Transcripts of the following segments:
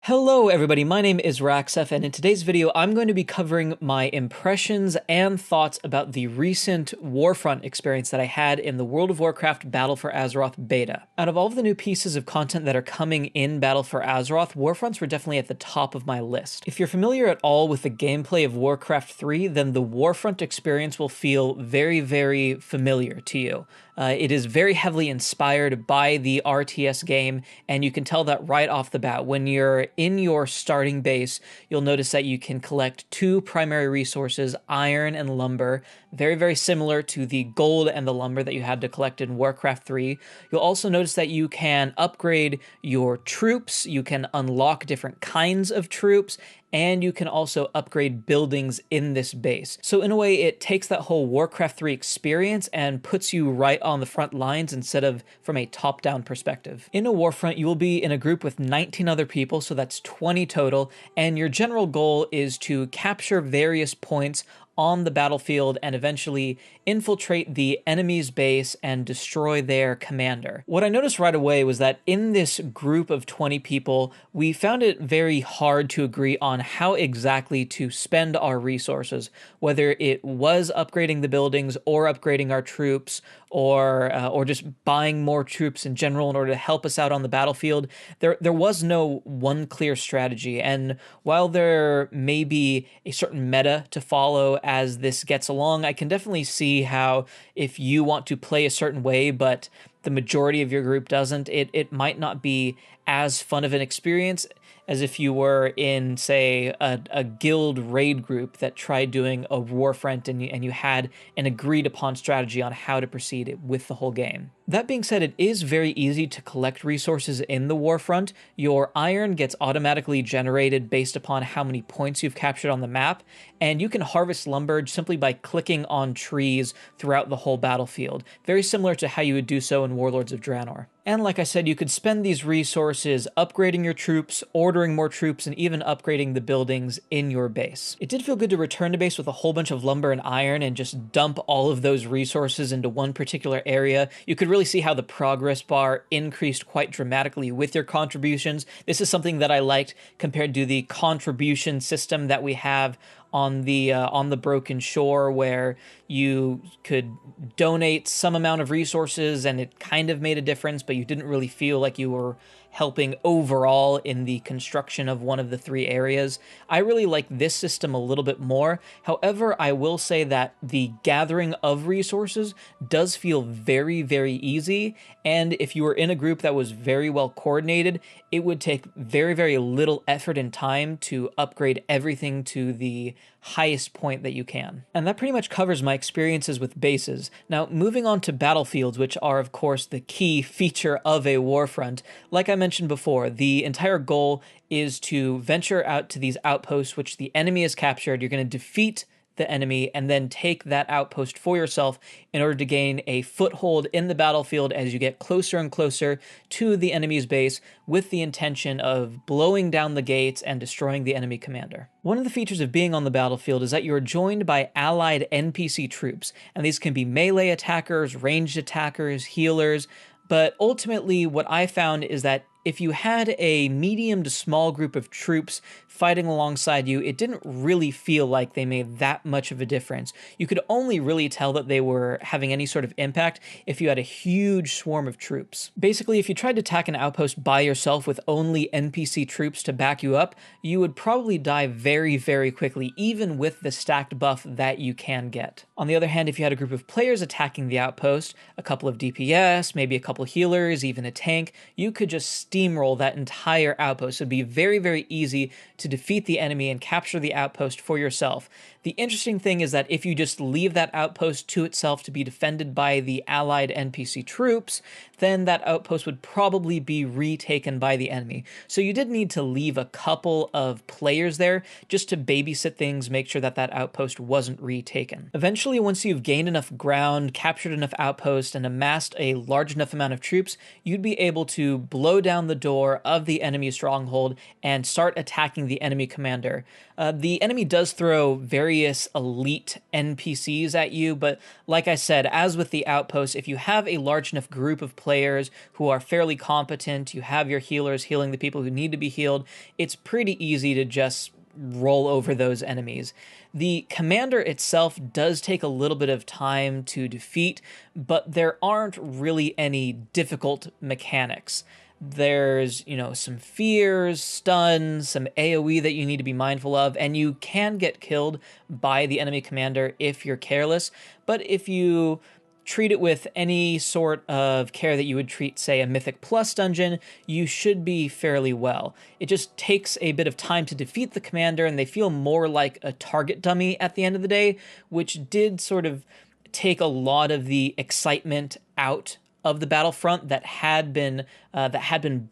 Hello everybody, my name is Raxef, and in today's video I'm going to be covering my impressions and thoughts about the recent Warfront experience that I had in the World of Warcraft Battle for Azeroth beta. Out of all of the new pieces of content that are coming in Battle for Azeroth, Warfronts were definitely at the top of my list. If you're familiar at all with the gameplay of Warcraft 3, then the Warfront experience will feel very, very familiar to you. It is very heavily inspired by the RTS game, and you can tell that right off the bat. When you're in your starting base, you'll notice that you can collect two primary resources, iron and lumber, very, very similar to the gold and the lumber that you had to collect in Warcraft 3. You'll also notice that you can upgrade your troops, you can unlock different kinds of troops, and you can also upgrade buildings in this base. So in a way, it takes that whole Warcraft 3 experience and puts you right on the front lines instead of from a top-down perspective. In a Warfront, you will be in a group with 19 other people, so that's 20 total, and your general goal is to capture various points on the battlefield and eventually infiltrate the enemy's base and destroy their commander. What I noticed right away was that in this group of 20 people, we found it very hard to agree on how exactly to spend our resources, whether it was upgrading the buildings or upgrading our troops or just buying more troops in general in order to help us out on the battlefield. There was no one clear strategy, and while there may be a certain meta to follow as this gets along, I can definitely see how if you want to play a certain way, but the majority of your group doesn't, it might not be as fun of an experience as if you were in, say, a guild raid group that tried doing a Warfront and you had an agreed upon strategy on how to proceed with the whole game. That being said, it is very easy to collect resources in the Warfront. Your iron gets automatically generated based upon how many points you've captured on the map, and you can harvest lumber simply by clicking on trees throughout the whole battlefield, very similar to how you would do so in Warlords of Draenor. And like I said, you could spend these resources upgrading your troops, ordering more troops, and even upgrading the buildings in your base. It did feel good to return to base with a whole bunch of lumber and iron and just dump all of those resources into one particular area. You could really see how the progress bar increased quite dramatically with your contributions. This is something that I liked compared to the contribution system that we have on the Broken Shore, where you could donate some amount of resources and it kind of made a difference, but you didn't really feel like you were helping overall in the construction of one of the three areas. I really like this system a little bit more. However, I will say that the gathering of resources does feel very, very easy, and if you were in a group that was very well coordinated, it would take very, very little effort and time to upgrade everything to the highest point that you can. And that pretty much covers my experiences with bases. Now, moving on to battlefields, which are of course the key feature of a Warfront. Like I mentioned before, the entire goal is to venture out to these outposts which the enemy has captured. You're going to defeat the enemy and then take that outpost for yourself in order to gain a foothold in the battlefield as you get closer and closer to the enemy's base with the intention of blowing down the gates and destroying the enemy commander. One of the features of being on the battlefield is that you are joined by allied NPC troops, and these can be melee attackers, ranged attackers, healers, but ultimately what I found is that if you had a medium to small group of troops fighting alongside you, it didn't really feel like they made that much of a difference. You could only really tell that they were having any sort of impact if you had a huge swarm of troops. Basically, if you tried to attack an outpost by yourself with only NPC troops to back you up, you would probably die very, very quickly, even with the stacked buff that you can get. On the other hand, if you had a group of players attacking the outpost, a couple of DPS, maybe a couple healers, even a tank, you could just steamroll that entire outpost. It would be very, very easy to defeat the enemy and capture the outpost for yourself. The interesting thing is that if you just leave that outpost to itself to be defended by the allied NPC troops, then that outpost would probably be retaken by the enemy. So you did need to leave a couple of players there just to babysit things, make sure that that outpost wasn't retaken. Eventually, once you've gained enough ground, captured enough outposts, and amassed a large enough amount of troops, you'd be able to blow down down the door of the enemy stronghold and start attacking the enemy commander. The enemy does throw various elite NPCs at you, but like I said, as with the outpost, if you have a large enough group of players who are fairly competent, you have your healers healing the people who need to be healed, it's pretty easy to just roll over those enemies. The commander itself does take a little bit of time to defeat, but there aren't really any difficult mechanics. There's, some fears, stuns, some AoE that you need to be mindful of, and you can get killed by the enemy commander if you're careless, but if you treat it with any sort of care that you would treat, say, a Mythic Plus dungeon, you should be fairly well. It just takes a bit of time to defeat the commander, and they feel more like a target dummy at the end of the day, which did sort of take a lot of the excitement out of the battlefront that had been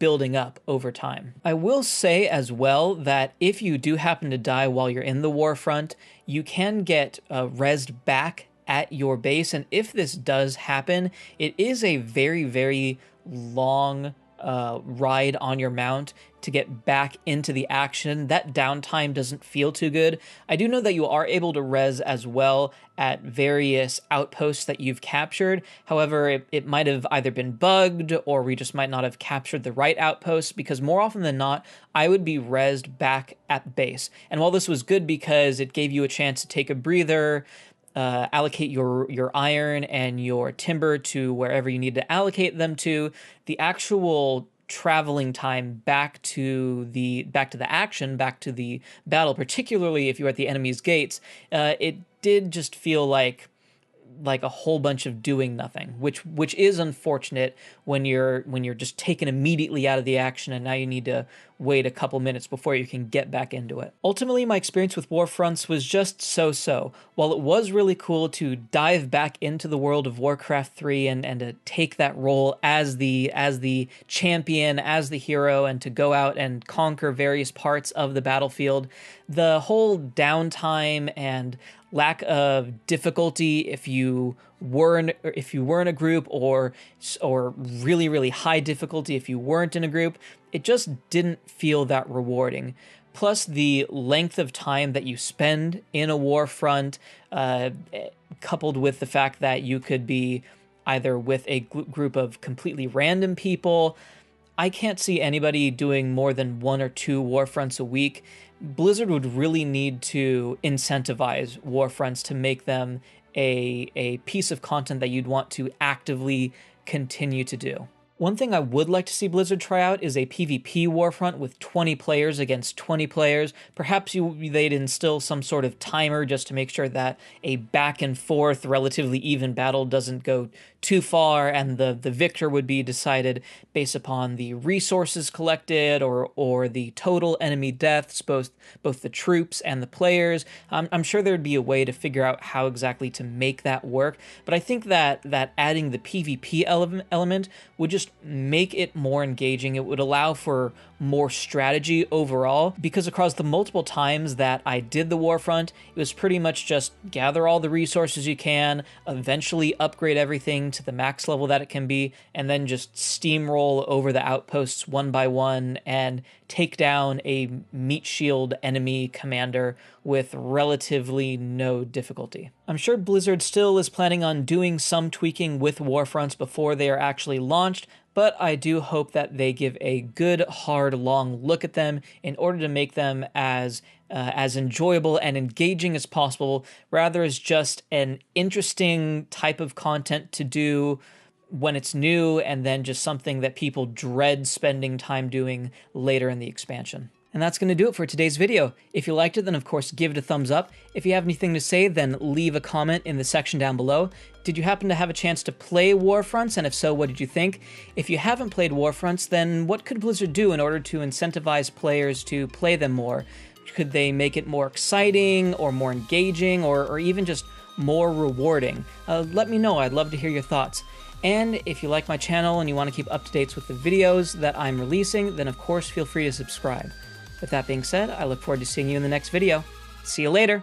building up over time. I will say as well that if you do happen to die while you're in the Warfront, you can get rezzed back at your base, and if this does happen, it is a very, very long ride on your mount to get back into the action. That downtime doesn't feel too good. I do know that you are able to res as well at various outposts that you've captured. However, it might have either been bugged or we just might not have captured the right outposts, because more often than not, I would be rezzed back at base. And while this was good because it gave you a chance to take a breather, allocate your iron and your timber to wherever you need to allocate them to, the actual traveling time back to the action, back to the battle, particularly if you're at the enemy's gates, it did just feel like a whole bunch of doing nothing, which is unfortunate when you're just taken immediately out of the action and now you need to wait a couple minutes before you can get back into it. Ultimately, my experience with Warfronts was just so-so. While it was really cool to dive back into the world of Warcraft 3 and to take that role as the champion, as the hero, and to go out and conquer various parts of the battlefield, the whole downtime and lack of difficulty if you were in a group, or really, really high difficulty if you weren't in a group, it just didn't feel that rewarding. Plus, the length of time that you spend in a Warfront, coupled with the fact that you could be either with a group of completely random people, I can't see anybody doing more than 1 or 2 Warfronts a week. Blizzard would really need to incentivize Warfronts to make them a piece of content that you'd want to actively continue to do. One thing I would like to see Blizzard try out is a PvP Warfront with 20 players against 20 players. Perhaps they'd instill some sort of timer just to make sure that a back and forth, relatively even battle doesn't go too far, and the victor would be decided based upon the resources collected or the total enemy deaths, both the troops and the players. I'm sure there'd be a way to figure out how exactly to make that work, but I think that adding the PvP element would just make it more engaging. It would allow for more strategy overall, because across the multiple times that I did the Warfront, it was pretty much just gather all the resources you can, eventually upgrade everything to the max level that it can be, and then just steamroll over the outposts one by one and take down a meat shield enemy commander with relatively no difficulty. I'm sure Blizzard still is planning on doing some tweaking with Warfronts before they are actually launched, but I do hope that they give a good, hard, long look at them in order to make them as enjoyable and engaging as possible, rather as just an interesting type of content to do when it's new, and then just something that people dread spending time doing later in the expansion. And that's going to do it for today's video. If you liked it, then of course give it a thumbs up. If you have anything to say, then leave a comment in the section down below. Did you happen to have a chance to play Warfronts, and if so, what did you think? If you haven't played Warfronts, then what could Blizzard do in order to incentivize players to play them more? Could they make it more exciting, or more engaging, or even just more rewarding? Let me know. I'd love to hear your thoughts. And if you like my channel and you want to keep up to date with the videos that I'm releasing, then of course feel free to subscribe. With that being said, I look forward to seeing you in the next video. See you later!